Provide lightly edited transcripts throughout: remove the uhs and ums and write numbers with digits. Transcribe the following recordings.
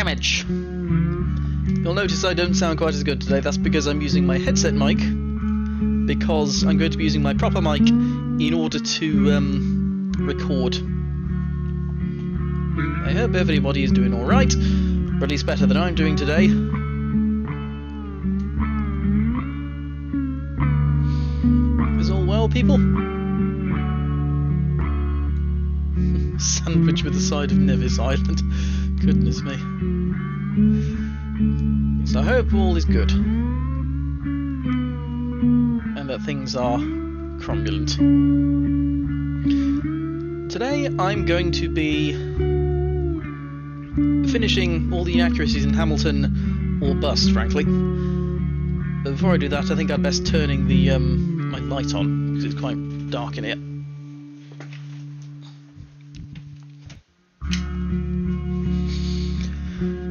damage. You'll notice I don't sound quite as good today. That's because I'm using my headset mic, because I'm going to be using my proper mic in order to record. I hope everybody is doing alright, or at least better than I'm doing today. Is all well, people? Sandwich with the side of Nevis Island. Goodness me. So I hope all is good. And that things are cromulent. Today I'm going to be finishing all the inaccuracies in Hamilton or bust, frankly. But before I do that, I think I'd best turning the my light on, because it's quite dark in here.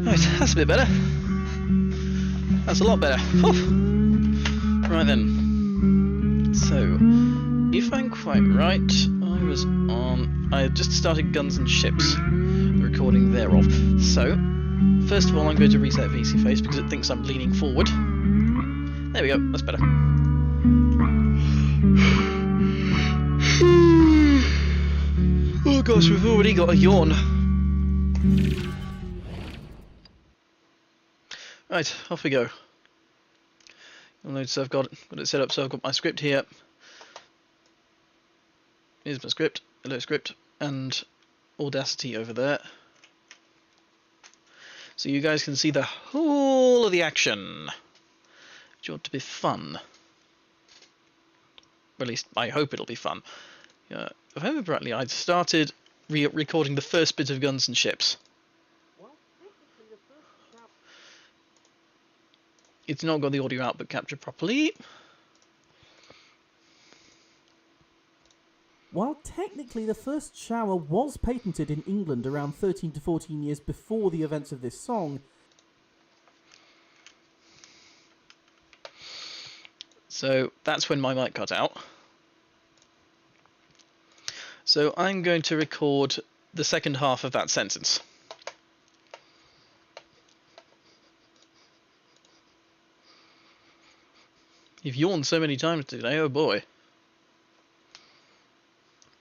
Right, that's a bit better. That's a lot better. Whew. Right then. So, if I'm quite right, I had just started Guns and Ships, the recording thereof. So, first of all I'm going to reset VC Face because it thinks I'm leaning forward. There we go, that's better. Oh gosh, we've already got a yawn. Right, off we go. You'll notice I've got it set up, so I've got my script here. Here's my script, hello script, and Audacity over there. So you guys can see the whole of the action, which ought to be fun. Or at least I hope it'll be fun. If I remember rightly, I started recording the first bit of Guns and Ships. It's not got the audio output captured properly. While technically the first shower was patented in England around 13 to 14 years before the events of this song. So that's when my mic cut out. So I'm going to record the second half of that sentence. You've yawned so many times today, oh boy.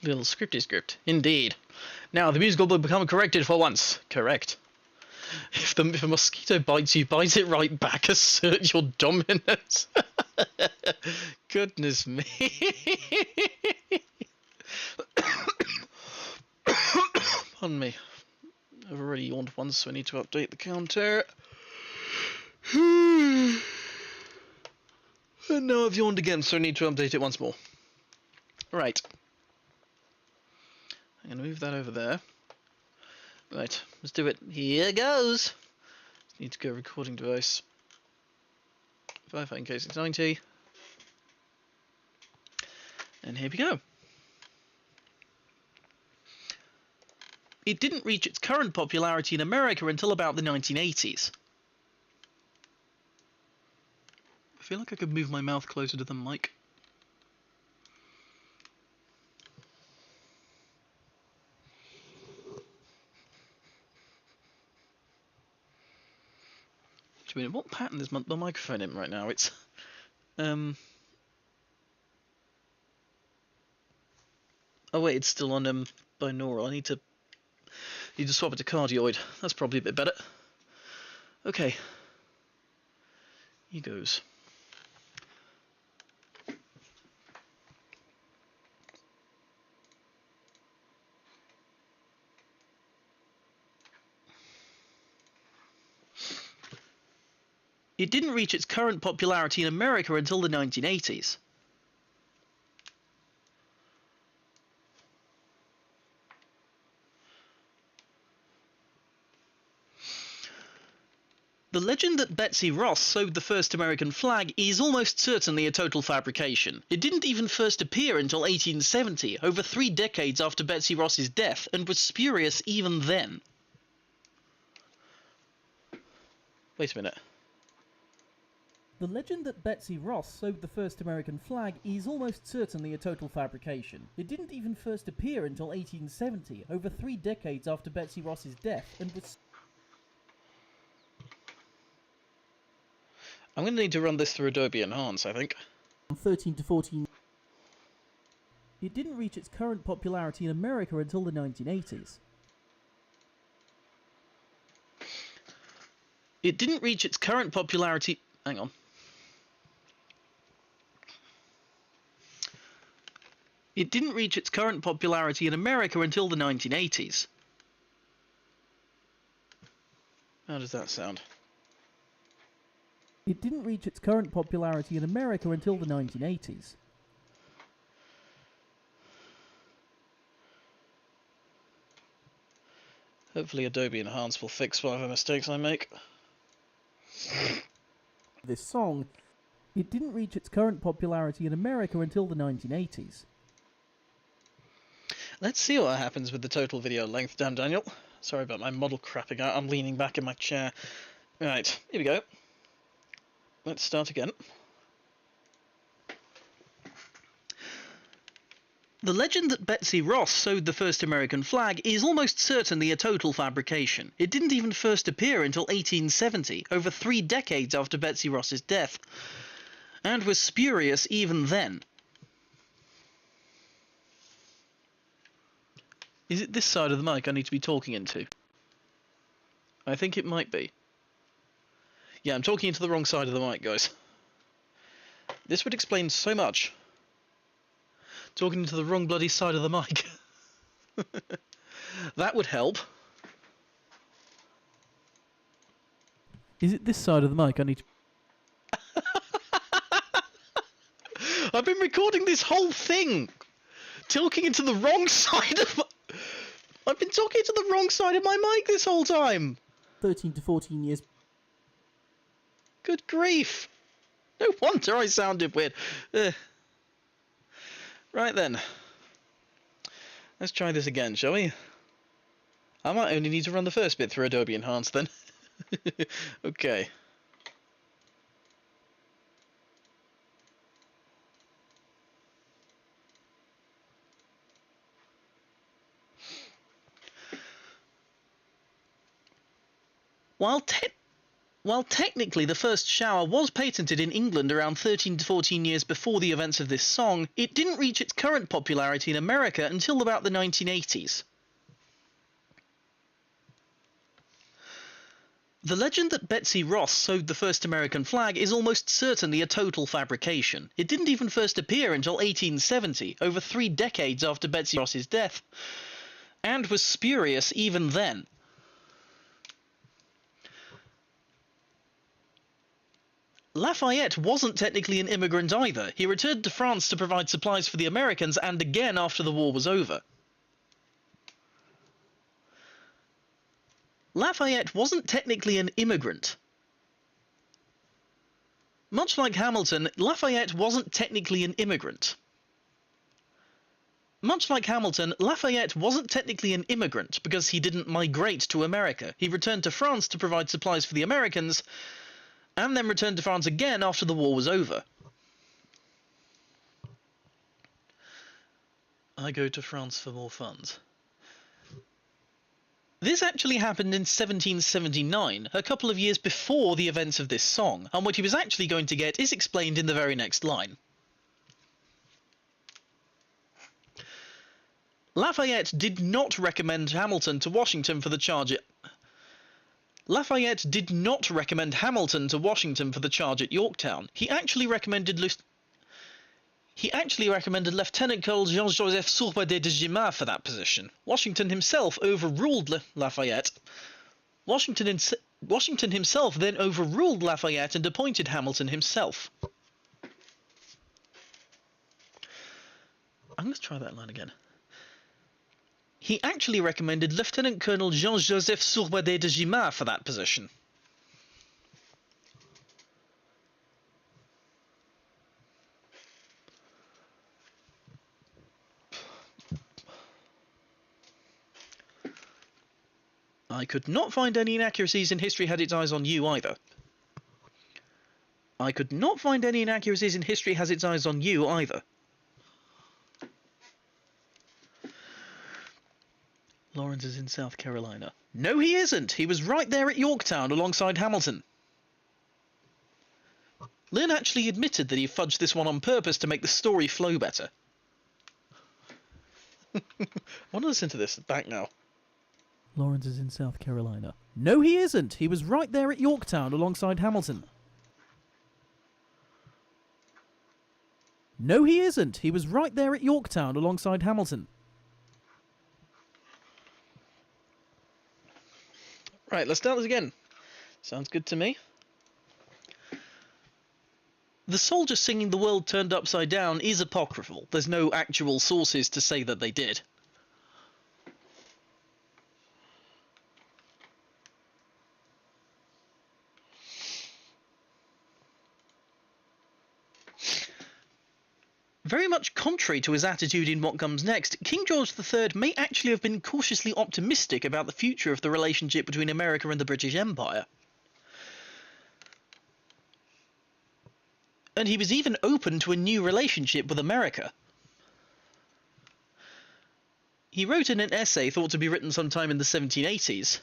Little scripty script, indeed. Now the music will become corrected for once. Correct. If a mosquito bites you, bite it right back. Assert your dominance. Goodness me. Pardon me. I've already yawned once, so I need to update the counter. And now I've yawned again, so I need to update it once more. Right. I'm going to move that over there. Right, let's do it. Here goes. Need to go recording device. Firefighting case 690. And here we go. It didn't reach its current popularity in America until about the 1980s. I feel like I could move my mouth closer to the mic. Wait a minute, what pattern is the microphone in right now? It's oh wait, it's still on binaural. I need to swap it to cardioid. That's probably a bit better. Okay. Here goes. It didn't reach its current popularity in America until the 1980s. The legend that Betsy Ross sewed the first American flag is almost certainly a total fabrication. It didn't even first appear until 1870, over 3 decades after Betsy Ross's death, and was spurious even then. Wait a minute. The legend that Betsy Ross sewed the first American flag is almost certainly a total fabrication. It didn't even first appear until 1870, over 3 decades after Betsy Ross's death, and was... I'm going to need to run this through Adobe Enhance, I think. 13 to 14. It didn't reach its current popularity in America until the 1980s. It didn't reach its current popularity... Hang on. It didn't reach its current popularity in America until the 1980s. How does that sound? It didn't reach its current popularity in America until the 1980s. Hopefully Adobe Enhance will fix whatever mistakes I make. This song, it didn't reach its current popularity in America until the 1980s. Let's see what happens with the total video length, damn Daniel. Sorry about my model crapping out, I'm leaning back in my chair. Right, here we go. Let's start again. The legend that Betsy Ross sewed the first American flag is almost certainly a total fabrication. It didn't even first appear until 1870, over 3 decades after Betsy Ross's death, and was spurious even then. Is it this side of the mic I need to be talking into? I think it might be. Yeah, I'm talking into the wrong side of the mic, guys. This would explain so much. Talking into the wrong bloody side of the mic. That would help. Is it this side of the mic I need to... I've been recording this whole thing talking into the wrong side of... I've been talking to the wrong side of my mic this whole time. 13 to 14 years... Good grief. No wonder I sounded weird. Right then. Let's try this again, shall we? I might only need to run the first bit through Adobe Enhance then. Okay. While technically the first shower was patented in England around 13 to 14 years before the events of this song, it didn't reach its current popularity in America until about the 1980s. The legend that Betsy Ross sewed the first American flag is almost certainly a total fabrication. It didn't even first appear until 1870, over 3 decades after Betsy Ross's death, and was spurious even then. Lafayette wasn't technically an immigrant either. He returned to France to provide supplies for the Americans and again after the war was over. Lafayette wasn't technically an immigrant. Much like Hamilton, Lafayette wasn't technically an immigrant. Much like Hamilton, Lafayette wasn't technically an immigrant because he didn't migrate to America. He returned to France to provide supplies for the Americans and then returned to France again after the war was over. I go to France for more funds. This actually happened in 1779, a couple of years before the events of this song, and what he was actually going to get is explained in the very next line. Lafayette did not recommend Hamilton to Washington for the charge at... Lafayette did not recommend Hamilton to Washington for the charge at Yorktown. He actually recommended Lieutenant Colonel Jean-Joseph Sourbadet de Gimard for that position. Washington himself overruled Lafayette. Washington himself then overruled Lafayette and appointed Hamilton himself. I'm going to try that line again. He actually recommended Lieutenant Colonel Jean-Joseph Sourbadet de Gimard for that position. I could not find any inaccuracies in History Had Its Eyes on You either. I could not find any inaccuracies in History Has Its Eyes on You either. Lawrence is in South Carolina. No, he isn't. He was right there at Yorktown alongside Hamilton. Lynn actually admitted that he fudged this one on purpose to make the story flow better. I want to listen to this back now. Lawrence is in South Carolina. No, he isn't. He was right there at Yorktown alongside Hamilton. No, he isn't. He was right there at Yorktown alongside Hamilton. Right, let's start this again. Sounds good to me. The soldier singing "The World Turned Upside Down" is apocryphal. There's no actual sources to say that they did. Very much contrary to his attitude in what comes next, King George III may actually have been cautiously optimistic about the future of the relationship between America and the British Empire. And he was even open to a new relationship with America. He wrote in an essay thought to be written sometime in the 1780s,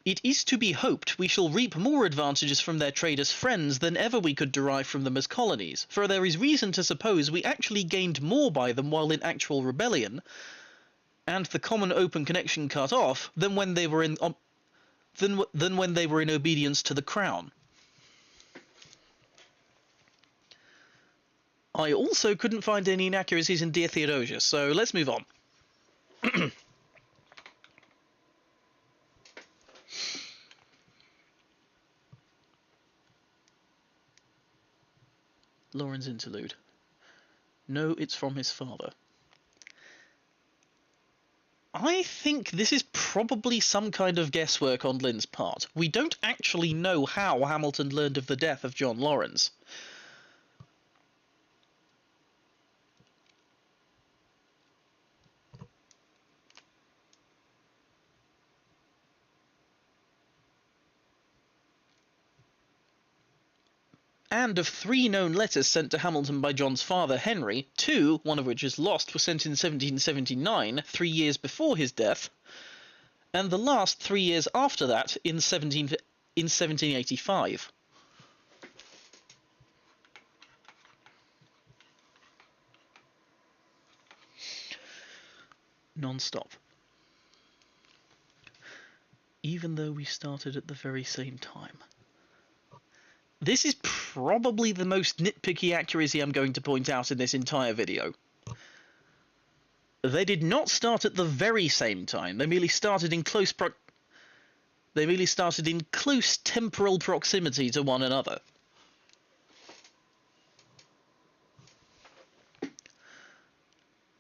"It is to be hoped we shall reap more advantages from their trade as friends than ever we could derive from them as colonies, for there is reason to suppose we actually gained more by them while in actual rebellion, and the common open connection cut off, than when they were in obedience to the crown." I also couldn't find any inaccuracies in Dear Theodosia, so let's move on. Lauren's interlude. No, it's from his father. I think this is probably some kind of guesswork on Lynn's part. We don't actually know how Hamilton learned of the death of John Lawrence. And of 3 known letters sent to Hamilton by John's father, Henry, 2, one of which is lost, were sent in 1779, 3 years before his death, and the last 3 years after that in 1785. Non-stop. Even though we started at the very same time. This is probably the most nitpicky accuracy I'm going to point out in this entire video. They did not start at the very same time. They merely started in close temporal proximity to one another.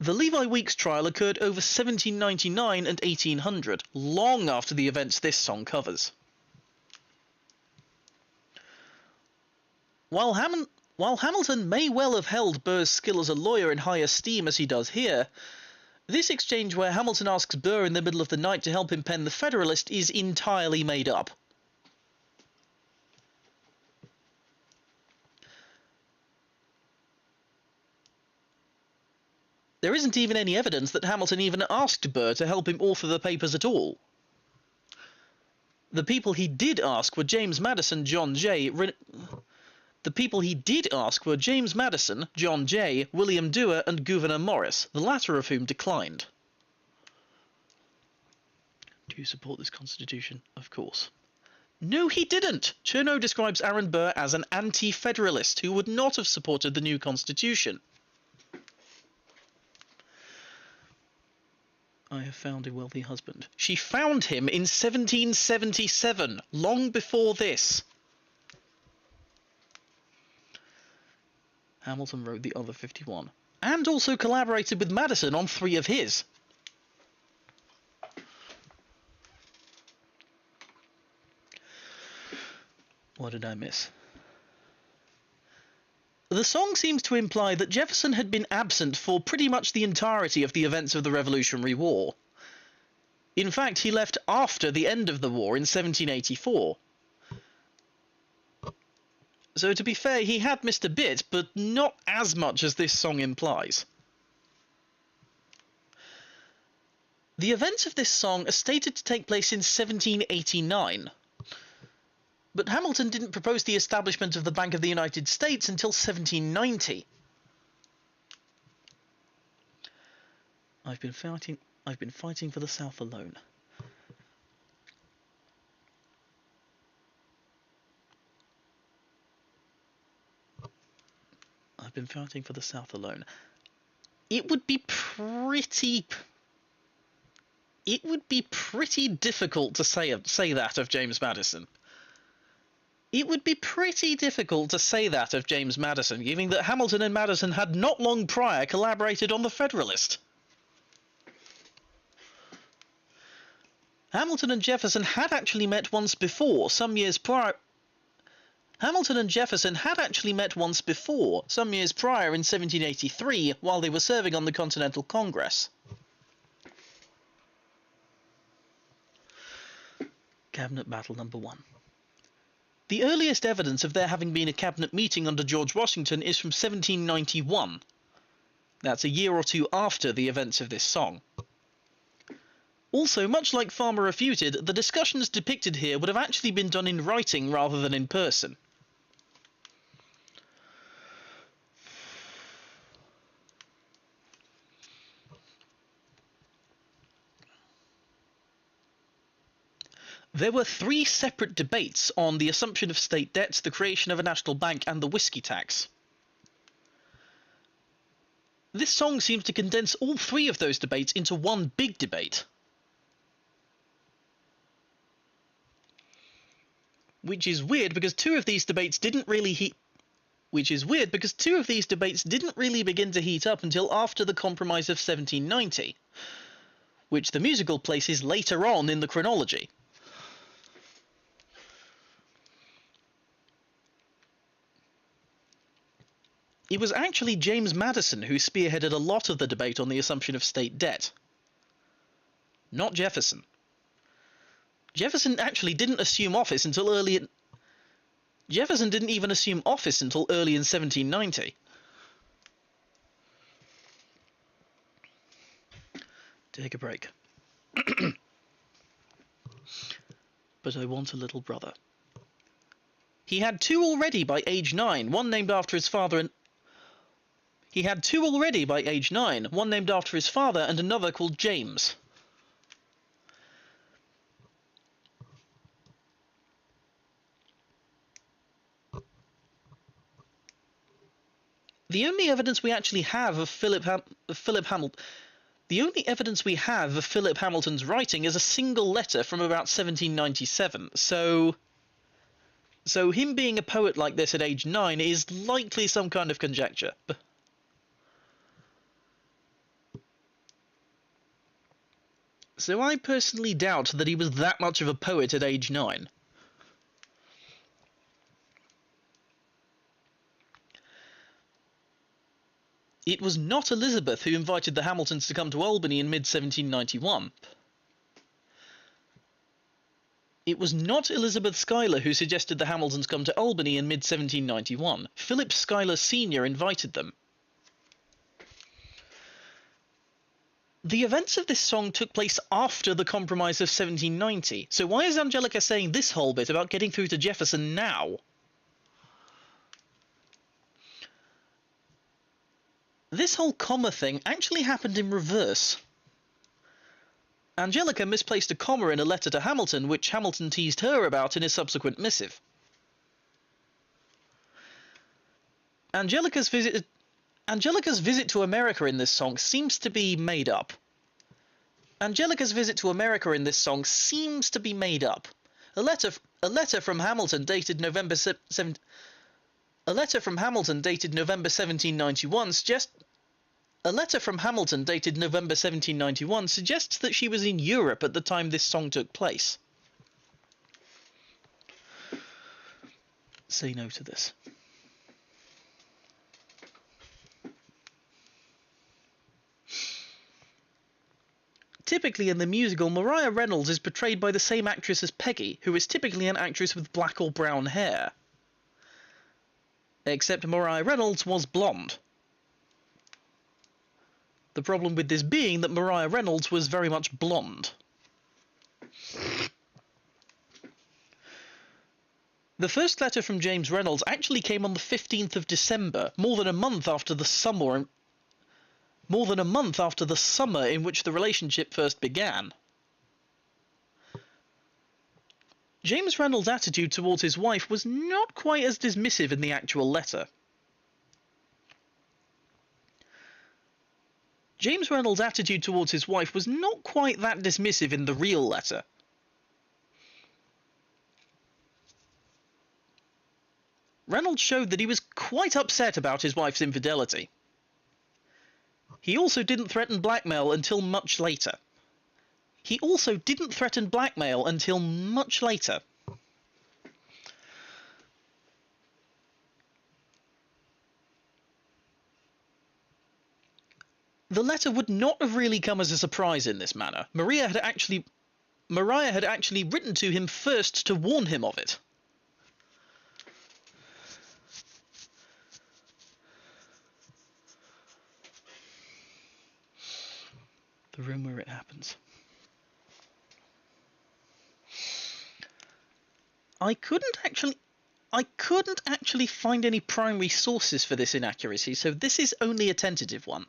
The Levi Weeks trial occurred over 1799 and 1800, long after the events this song covers. While Hamilton may well have held Burr's skill as a lawyer in high esteem as he does here, this exchange where Hamilton asks Burr in the middle of the night to help him pen the Federalist is entirely made up. There isn't even any evidence that Hamilton even asked Burr to help him author the papers at all. The people he did ask were James Madison, John Jay, William Dewar, and Gouverneur Morris, the latter of whom declined. Do you support this constitution? Of course. No, he didn't! Chernow describes Aaron Burr as an anti-federalist who would not have supported the new constitution. I have found a wealthy husband. She found him in 1777, long before this. Hamilton wrote the other 51, and also collaborated with Madison on 3 of his. What did I miss? The song seems to imply that Jefferson had been absent for pretty much the entirety of the events of the Revolutionary War. In fact, he left after the end of the war in 1784. So to be fair, he had missed a bit, but not as much as this song implies. The events of this song are stated to take place in 1789. But Hamilton didn't propose the establishment of the Bank of the United States until 1790. I've been fighting for the South alone. I've been fighting for the South alone. It would be pretty difficult to say that of James Madison. It would be pretty difficult to say that of James Madison, given that Hamilton and Madison had not long prior collaborated on the Federalist. Hamilton and Jefferson had actually met once before, some years prior. Hamilton and Jefferson had actually met once before, some years prior in 1783, while they were serving on the Continental Congress. Cabinet Battle Number 1. The earliest evidence of there having been a cabinet meeting under George Washington is from 1791. That's a year or two after the events of this song. Also, much like Farmer refuted, the discussions depicted here would have actually been done in writing rather than in person. There were 3 separate debates on the assumption of state debts, the creation of a national bank, and the whiskey tax. This song seems to condense all 3 of those debates into one big debate. Which is weird because 2 of these debates didn't really begin to heat up until after the Compromise of 1790, which the musical places later on in the chronology. It was actually James Madison who spearheaded a lot of the debate on the assumption of state debt, not Jefferson. Jefferson actually didn't assume office until early in... Jefferson didn't even assume office until early in 1790. Take a break. But I want a little brother. He had 2 already by age 9, one named after his father and... He had 2 already by age 9, one named after his father and another called James. The only evidence we actually have of Philip Hamilton's writing is a single letter from about 1797. So him being a poet like this at age 9 is likely some kind of conjecture. So I personally doubt that he was that much of a poet at age 9. It was not Elizabeth who invited the Hamiltons to come to Albany in mid-1791. It was not Elizabeth Schuyler who suggested the Hamiltons come to Albany in mid-1791. Philip Schuyler Sr. invited them. The events of this song took place after the Compromise of 1790, so why is Angelica saying this whole bit about getting through to Jefferson now? This whole comma thing actually happened in reverse. Angelica misplaced a comma in a letter to Hamilton, which Hamilton teased her about in his subsequent missive. Angelica's visit to America in this song seems to be made up. Angelica's visit to America in this song seems to be made up. A letter from Hamilton dated November 1791 suggests that she was in Europe at the time this song took place. Say no to this. Typically in the musical, Maria Reynolds is portrayed by the same actress as Peggy, who is typically an actress with black or brown hair. Except Maria Reynolds was blonde. The problem with this being that Maria Reynolds was very much blonde. The first letter from James Reynolds actually came on the 15th of December, more than a month after the summer in which the relationship first began. James Reynolds' attitude towards his wife was not quite as dismissive in the actual letter. James Reynolds' attitude towards his wife was not quite that dismissive in the real letter. Reynolds showed that he was quite upset about his wife's infidelity. He also didn't threaten blackmail until much later. The letter would not have really come as a surprise in this manner. Mariah had actually written to him first to warn him of it. The room where it happens. I couldn't actually find any primary sources for this inaccuracy, so this is only a tentative one.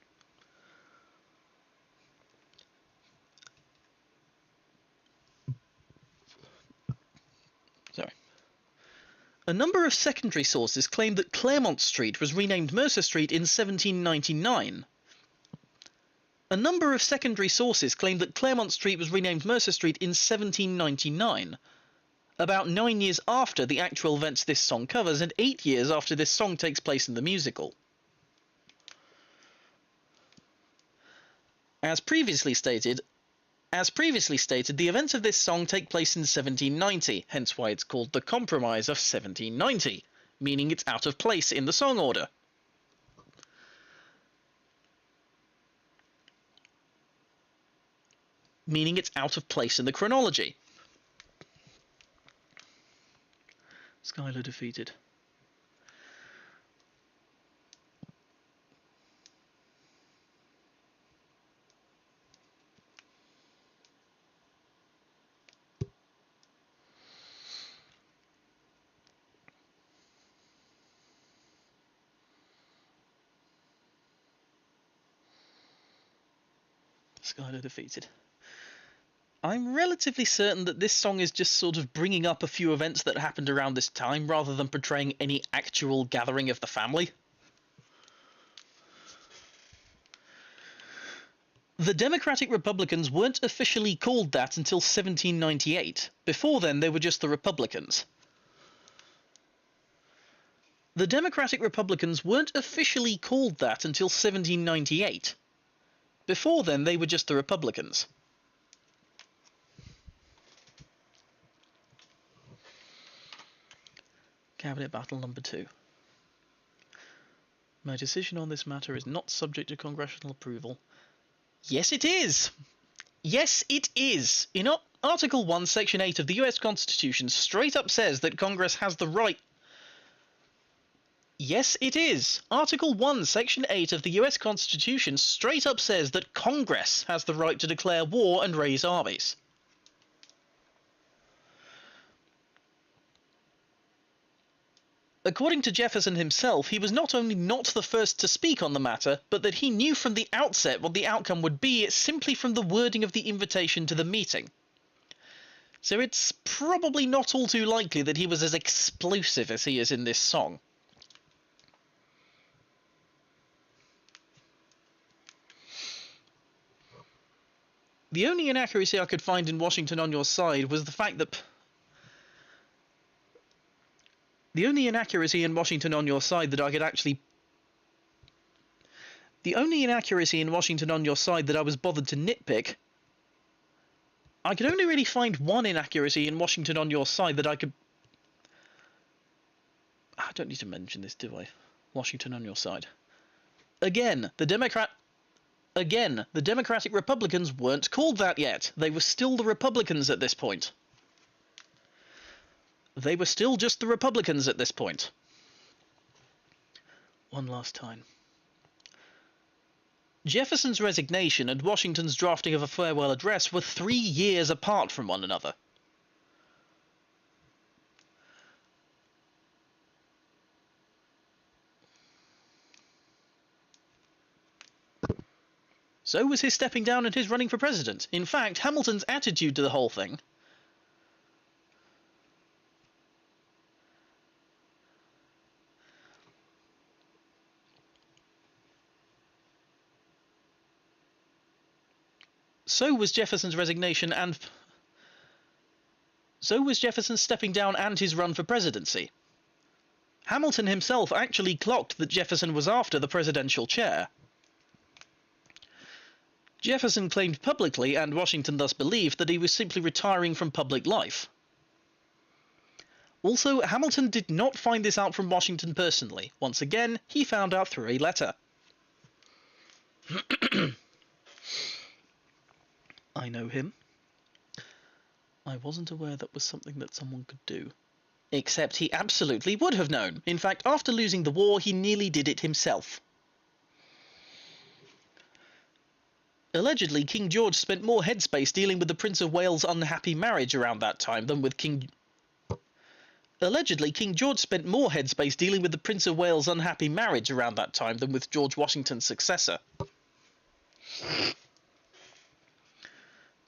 Sorry. A number of secondary sources claim that Claremont Street was renamed Mercer Street in 1799. A number of secondary sources claim that Claremont Street was renamed Mercer Street in 1799, about 9 years after the actual events this song covers and 8 years after this song takes place in the musical. As previously stated, the events of this song take place in 1790, hence why it's called the Compromise of 1790, meaning it's out of place in the song order. Meaning it's out of place in the chronology. Schuyler defeated. Schuyler defeated. I'm relatively certain that this song is just sort of bringing up a few events that happened around this time rather than portraying any actual gathering of the family. The Democratic Republicans weren't officially called that until 1798. Before then, they were just the Republicans. The Democratic Republicans weren't officially called that until 1798. Before then, they were just the Republicans. Cabinet Battle number 2. My decision on this matter is not subject to congressional approval. Yes, it is! Yes, it is! In Article 1, Section 8 of the US Constitution straight up says that Congress has the right... Yes, it is! Article 1, Section 8 of the US Constitution straight up says that Congress has the right to declare war and raise armies. According to Jefferson himself, he was not only not the first to speak on the matter, but that he knew from the outset what the outcome would be simply from the wording of the invitation to the meeting. So it's probably not all too likely that he was as explosive as he is in this song. The only inaccuracy I could find in Washington on Your Side was the fact that... The only inaccuracy in Washington on Your Side that I could actually... The only inaccuracy in Washington on Your Side that I was bothered to nitpick... I could only really find one inaccuracy in Washington on Your Side that I could... I don't need to mention this, do I? Washington on Your Side. Again, the Democratic Republicans weren't called that yet. They were still the Republicans at this point. They were still just the Republicans at this point. One last time. Jefferson's resignation and Washington's drafting of a farewell address were 3 years apart from one another. So was his stepping down and his running for president. In fact, Hamilton's attitude to the whole thing so was Jefferson's resignation and so was Jefferson's stepping down and his run for presidency. Hamilton himself actually clocked that Jefferson was after the presidential chair. Jefferson claimed publicly, and Washington thus believed, that he was simply retiring from public life. Also, Hamilton did not find this out from Washington personally. Once again, he found out through a letter. I know him. I wasn't aware that was something that someone could do. Except he absolutely would have known. In fact, after losing the war, he nearly did it himself. Allegedly, King George spent more headspace dealing with the Prince of Wales' unhappy marriage around that time than with Allegedly, King George spent more headspace dealing with the Prince of Wales' unhappy marriage around that time than with George Washington's successor.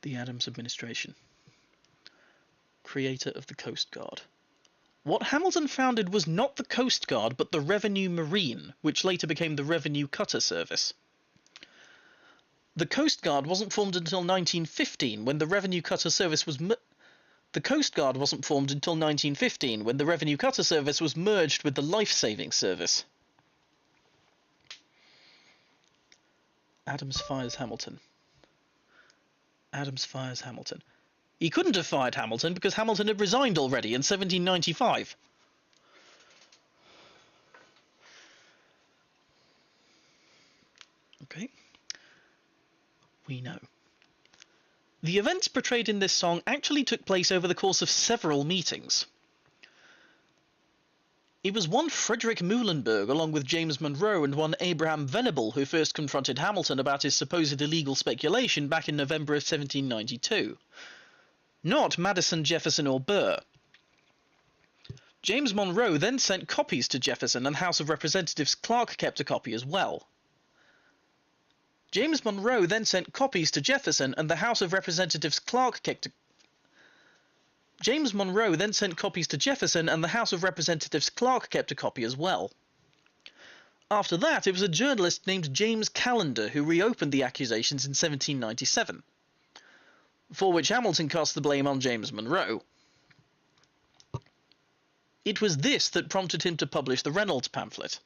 The Adams administration. Creator of the Coast Guard. What Hamilton founded was not the Coast Guard, but the Revenue Marine, which later became the Revenue Cutter Service. The Coast Guard wasn't formed until 1915, when the Revenue Cutter Service was The Coast Guard wasn't formed until 1915, when the Revenue Cutter Service was merged with the Life-Saving Service. Adams fires Hamilton. Adams fires Hamilton. He couldn't have fired Hamilton because Hamilton had resigned already in 1795. Okay. We know. The events portrayed in this song actually took place over the course of several meetings. It was one Frederick Muhlenberg, along with James Monroe, and one Abraham Venable, who first confronted Hamilton about his supposed illegal speculation back in November of 1792. Not Madison, Jefferson, or Burr. James Monroe then sent copies to Jefferson, and House of Representatives Clark kept a copy as well. James Monroe then sent copies to Jefferson, and the House of Representatives Clark kept a James Monroe then sent copies to Jefferson, and the House of Representatives Clark kept a copy as well. After that, it was a journalist named James Callender who reopened the accusations in 1797, for which Hamilton cast the blame on James Monroe. It was this that prompted him to publish the Reynolds pamphlet.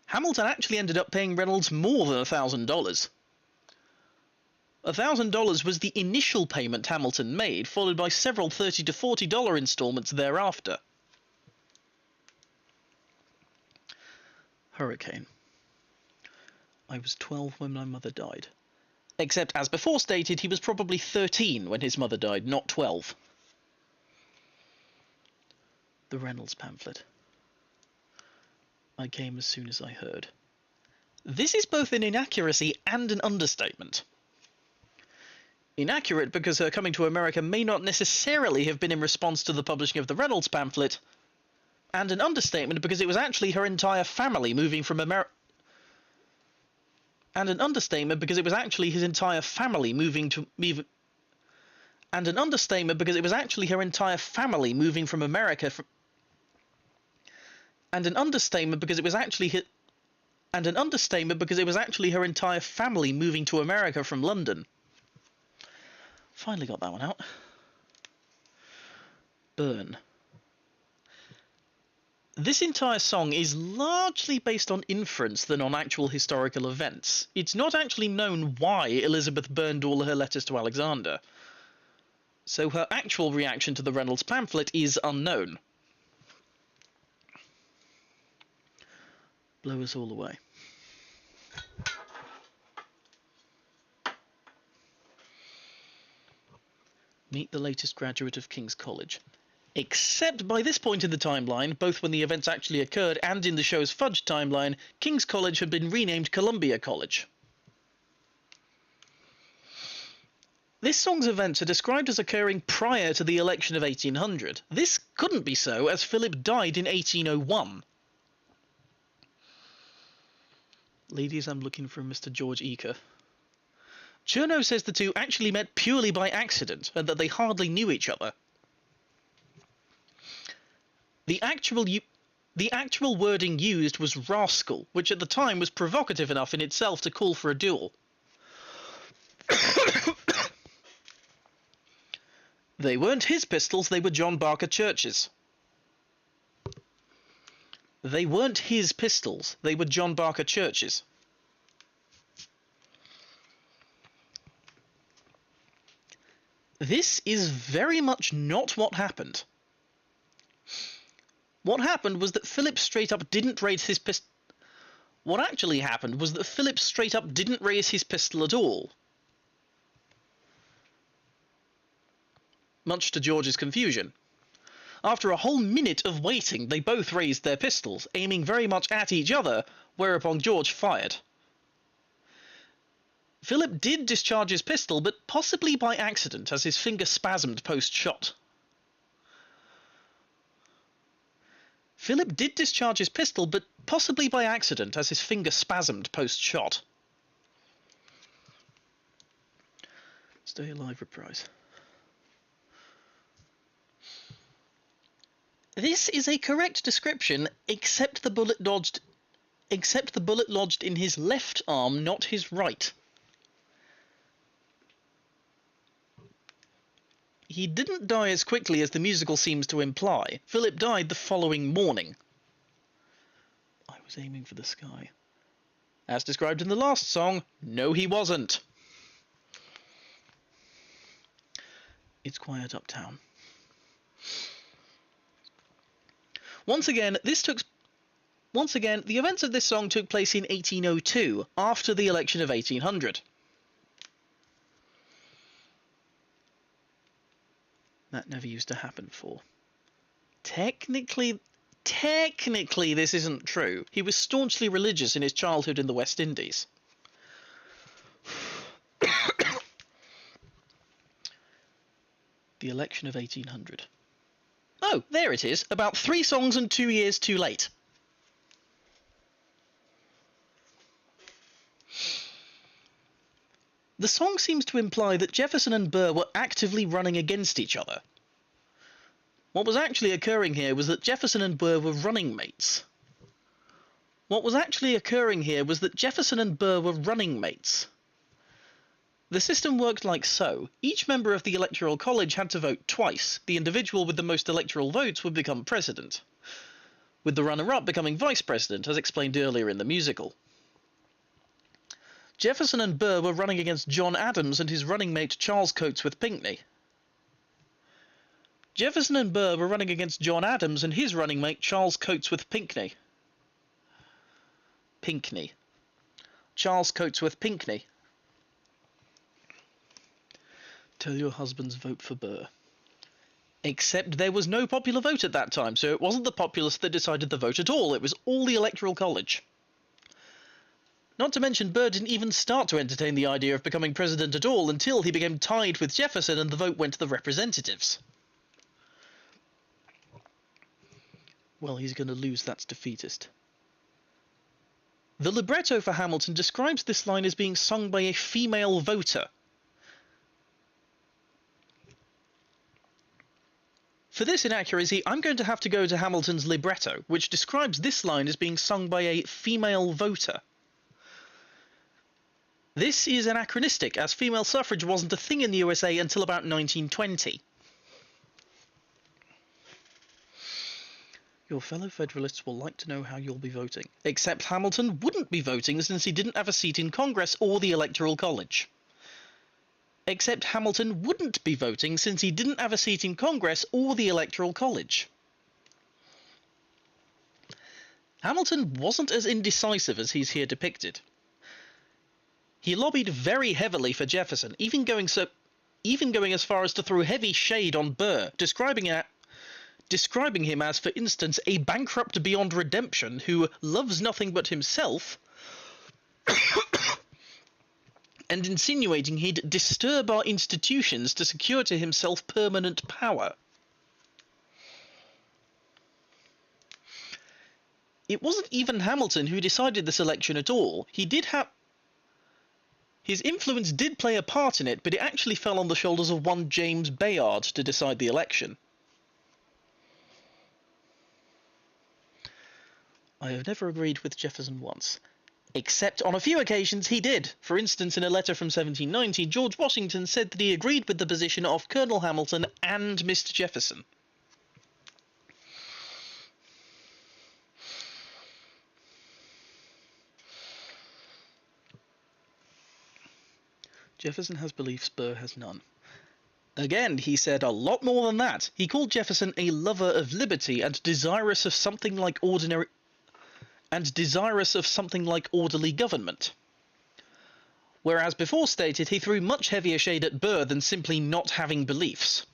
Hamilton actually ended up paying Reynolds more than $1,000. $1,000 was the initial payment Hamilton made, followed by several $30 to $40 installments thereafter. Hurricane. I was 12 when my mother died. Except, as before stated, he was probably 13 when his mother died, not 12. The Reynolds pamphlet. I came as soon as I heard. This is both an inaccuracy and an understatement. Inaccurate because her coming to America may not necessarily have been in response to the publishing of the Reynolds pamphlet, and an understatement because it was actually her entire family moving from America. And an understatement because it was actually his entire family moving to and an understatement because it was actually her entire family moving from America from and an understatement because it was actually her entire family moving to America from London. Finally got that one out. Burn. This entire song is largely based on inference than on actual historical events. It's not actually known why Elizabeth burned all her letters to Alexander, so her actual reaction to the Reynolds pamphlet is unknown. Blow us all away. Meet the latest graduate of King's College. Except by this point in the timeline, both when the events actually occurred and in the show's fudged timeline, King's College had been renamed Columbia College. This song's events are described as occurring prior to the election of 1800. This couldn't be so, as Philip died in 1801. Ladies, I'm looking for Mr. George Eaker. Chernow says the two actually met purely by accident, and that they hardly knew each other. The actual wording used was rascal, which at the time was provocative enough in itself to call for a duel. They weren't his pistols, they were John Barker Church's. They weren't his pistols, they were John Barker Church's. This is very much not what happened. What happened was that Philip straight up didn't raise his pistol. What actually happened was that Philip straight up didn't raise his pistol at all. Much to George's confusion. After a whole minute of waiting, they both raised their pistols, aiming very much at each other, whereupon George fired. Philip did discharge his pistol, but possibly by accident, as his finger spasmed post-shot. Philip did discharge his pistol, but possibly by accident, as his finger spasmed post-shot. Stay alive reprise. This is a correct description, except the bullet lodged in his left arm, not his right. He didn't die as quickly as the musical seems to imply. Philip died the following morning. I was aiming for the sky. As described in the last song, no he wasn't. It's quiet uptown. Once again, the events of this song took place in 1802, after the election of 1800. That never used to happen before. Technically this isn't true. He was staunchly religious in his childhood in the West Indies. The election of 1800. Oh, there it is, about 3 songs and 2 years too late. The song seems to imply that Jefferson and Burr were actively running against each other. What was actually occurring here was that Jefferson and Burr were running mates. The system worked like so. Each member of the Electoral College had to vote twice. The individual with the most electoral votes would become president, with the runner-up becoming vice president, as explained earlier in the musical. Jefferson and Burr were running against John Adams and his running mate Charles Cotesworth Pinckney. Jefferson and Burr were running against John Adams and his running mate Charles Cotesworth Pinckney. Charles Cotesworth Pinckney. Tell your husbands vote for Burr. Except there was no popular vote at that time, so it wasn't the populace that decided the vote at all, it was all the Electoral College. Not to mention Burr didn't even start to entertain the idea of becoming president at all until he became tied with Jefferson and the vote went to the representatives. Well, he's going to lose, that's defeatist. The libretto for Hamilton describes this line as being sung by a female voter. For this inaccuracy, I'm going to have to go to Hamilton's libretto, which describes this line as being sung by a female voter. This is anachronistic, as female suffrage wasn't a thing in the USA until about 1920. Your fellow Federalists will like to know how you'll be voting. Except Hamilton wouldn't be voting since he didn't have a seat in Congress or the Electoral College. Except Hamilton wouldn't be voting since he didn't have a seat in Congress or the Electoral College. Hamilton wasn't as indecisive as he's here depicted. He lobbied very heavily for Jefferson, even going as far as to throw heavy shade on Burr, describing him as, for instance, a bankrupt beyond redemption who loves nothing but himself and insinuating he'd disturb our institutions to secure to himself permanent power. It wasn't even Hamilton who decided this election at all. His influence did play a part in it, but it actually fell on the shoulders of one James Bayard to decide the election. I have never agreed with Jefferson once. Except on a few occasions he did. For instance, in a letter from 1790, George Washington said that he agreed with the position of Colonel Hamilton and Mr. Jefferson. Jefferson has beliefs, Burr has none. Again, he said a lot more than that. He called Jefferson a lover of liberty and desirous of something like orderly government. Whereas before stated, he threw much heavier shade at Burr than simply not having beliefs.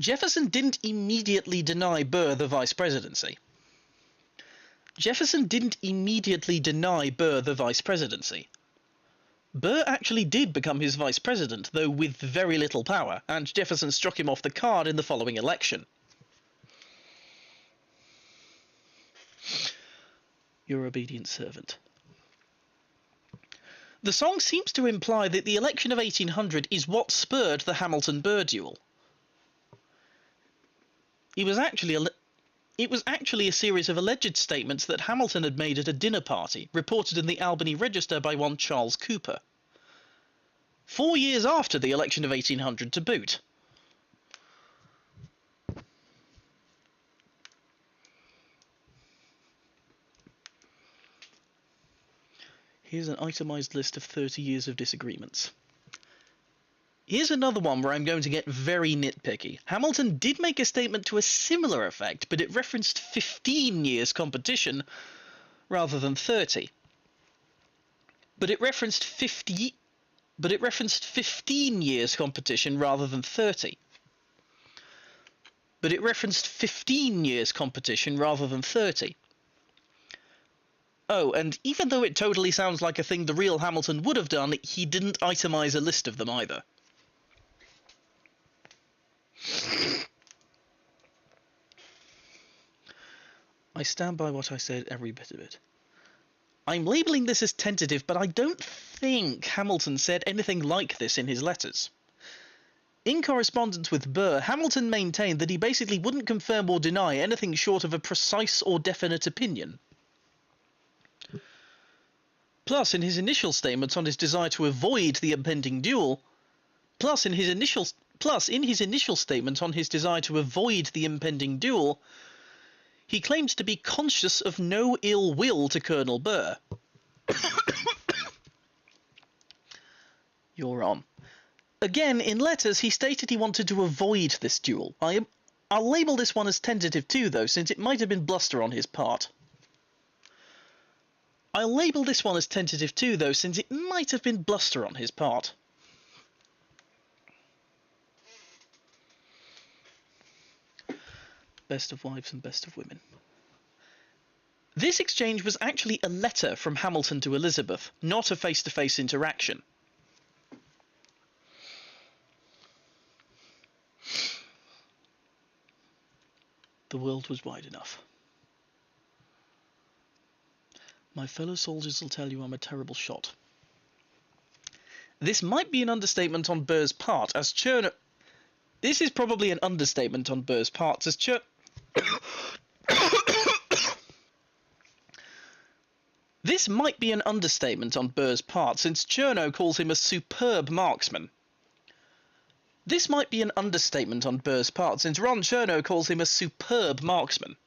Jefferson didn't immediately deny Burr the vice presidency. Burr actually did become his vice president, though with very little power, and Jefferson struck him off the card in the following election. Your obedient servant. The song seems to imply that the election of 1800 is what spurred the Hamilton-Burr duel. It was actually a series of alleged statements that Hamilton had made at a dinner party, reported in the Albany Register by one Charles Cooper. 4 years after the election of 1800 to boot. Here's an itemised list of 30 years of disagreements. Here's another one where I'm going to get very nitpicky. Hamilton did make a statement to a similar effect, but it referenced 15 years competition rather than 30. But it referenced 15 years competition rather than 30. But it referenced 15 years competition rather than 30. Oh, and even though it totally sounds like a thing the real Hamilton would have done, he didn't itemise a list of them either. I stand by what I said, every bit of it. I'm labelling this as tentative, but I don't think Hamilton said anything like this in his letters. In correspondence with Burr, Hamilton maintained that he basically wouldn't confirm or deny anything short of a precise or definite opinion. Plus, in his initial statements on his desire to avoid the impending duel, he claimed to be conscious of no ill will to Colonel Burr. You're on. Again, in letters, he stated he wanted to avoid this duel. I'll label this one as tentative too, though, since it might have been bluster on his part. Best of wives and best of women. This exchange was actually a letter from Hamilton to Elizabeth, not a face-to-face interaction. The world was wide enough. My fellow soldiers will tell you I'm a terrible shot. This might be an understatement on Burr's part, as Chernow... This is probably an understatement on Burr's part, as This might be an understatement on Burr's part, since Chernow calls him a superb marksman. This might be an understatement on Burr's part, since Ron Chernow calls him a superb marksman.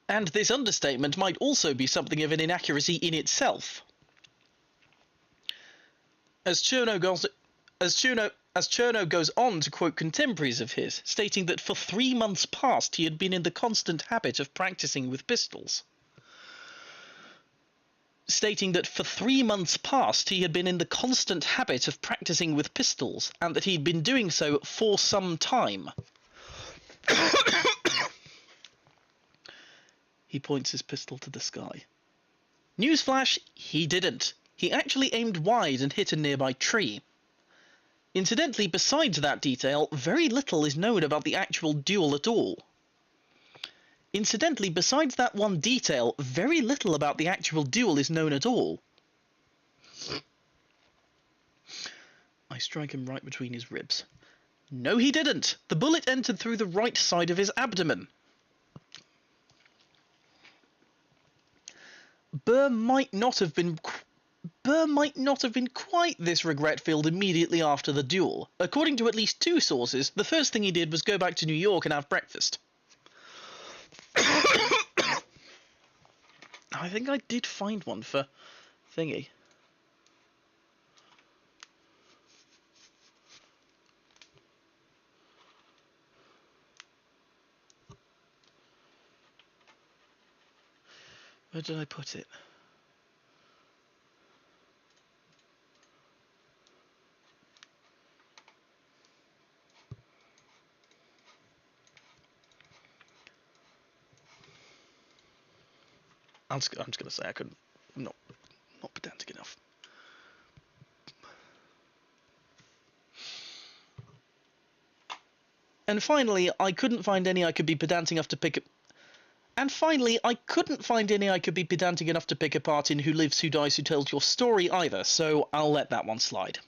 And this understatement might also be something of an inaccuracy in itself. As Chernow goes on to quote contemporaries of his, stating that for 3 months past he had been in the constant habit of practicing with pistols. And that he'd been doing so for some time. He points his pistol to the sky. Newsflash, he didn't. He actually aimed wide and hit a nearby tree. Incidentally, besides that detail, very little is known about the actual duel at all. Incidentally, besides that one detail, very little about the actual duel is known at all. I strike him right between his ribs. No, he didn't. The bullet entered through the right side of his abdomen. Burr might not have been quite this regret-filled immediately after the duel. According to at least two sources, the first thing he did was go back to New York and have breakfast. I think I did find one for thingy. Where did I put it? I'm just going to say I'm not pedantic enough. And finally, I couldn't find any I could be pedantic enough to pick up. And finally, I couldn't find any I could be pedantic enough to pick apart in Who Lives, Who Dies, Who Tells Your Story either, so I'll let that one slide.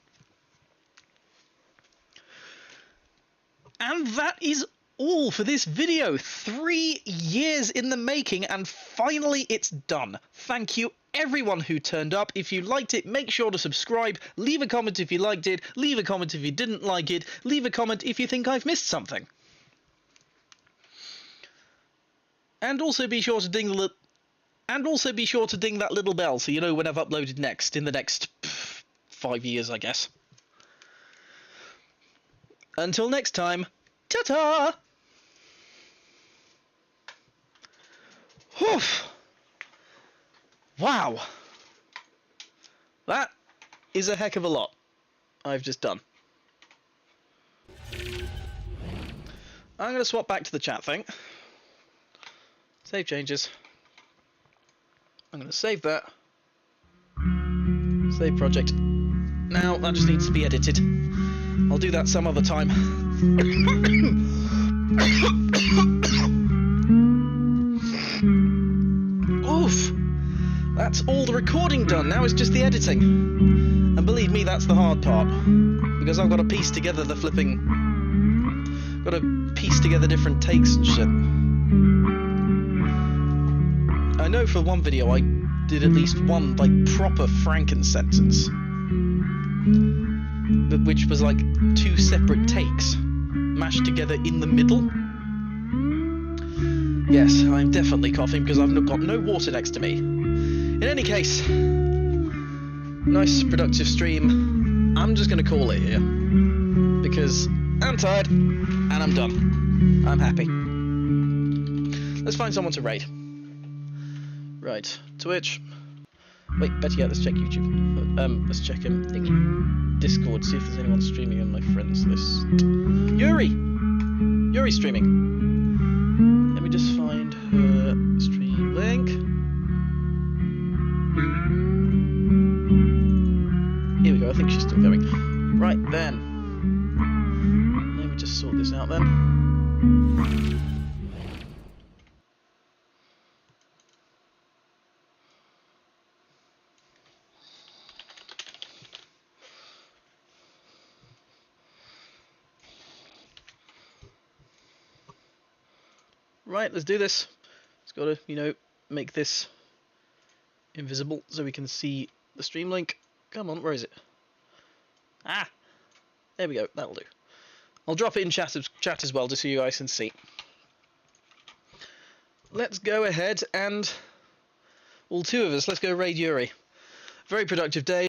And that is all for this video. 3 years in the making, and finally it's done. Thank you everyone who turned up. If you liked it, make sure to subscribe, leave a comment if you liked it, leave a comment if you didn't like it, leave a comment if you think I've missed something. And also be sure to ding that little bell so you know when I've uploaded next in the next 5 years, I guess. Until next time, ta-ta! Whew. Wow. That is a heck of a lot I've just done. I'm going to swap back to the chat thing. Save changes. I'm going to save that. Save project. Now, that just needs to be edited. I'll do that some other time. Oof! That's all the recording done. Now it's just the editing. And believe me, that's the hard part. Because I've got to piece together the flipping... got to piece together different takes and shit. I know for one video I did at least one, like, proper Franken-sentence. Which was like 2 separate takes, mashed together in the middle. Yes, I'm definitely coughing because I've got no water next to me. In any case, nice productive stream. I'm just going to call it here. Because I'm tired, and I'm done. I'm happy. Let's find someone to raid. Right, Twitch. Wait, better yet, let's check YouTube. Let's check Discord, see if there's anyone streaming on my friends list. Yuri! Yuri's streaming. Let me just find her stream link. Here we go, I think she's still going. Right then. Let me just sort this out then. Right, let's do this. It's got to, you know, make this invisible so we can see the stream link. Come on, where is it? Ah! There we go, that'll do. I'll drop it in chat as well, just so you guys can see. Let's go ahead and... all 2 of us, let's go raid Yuri. Very productive day.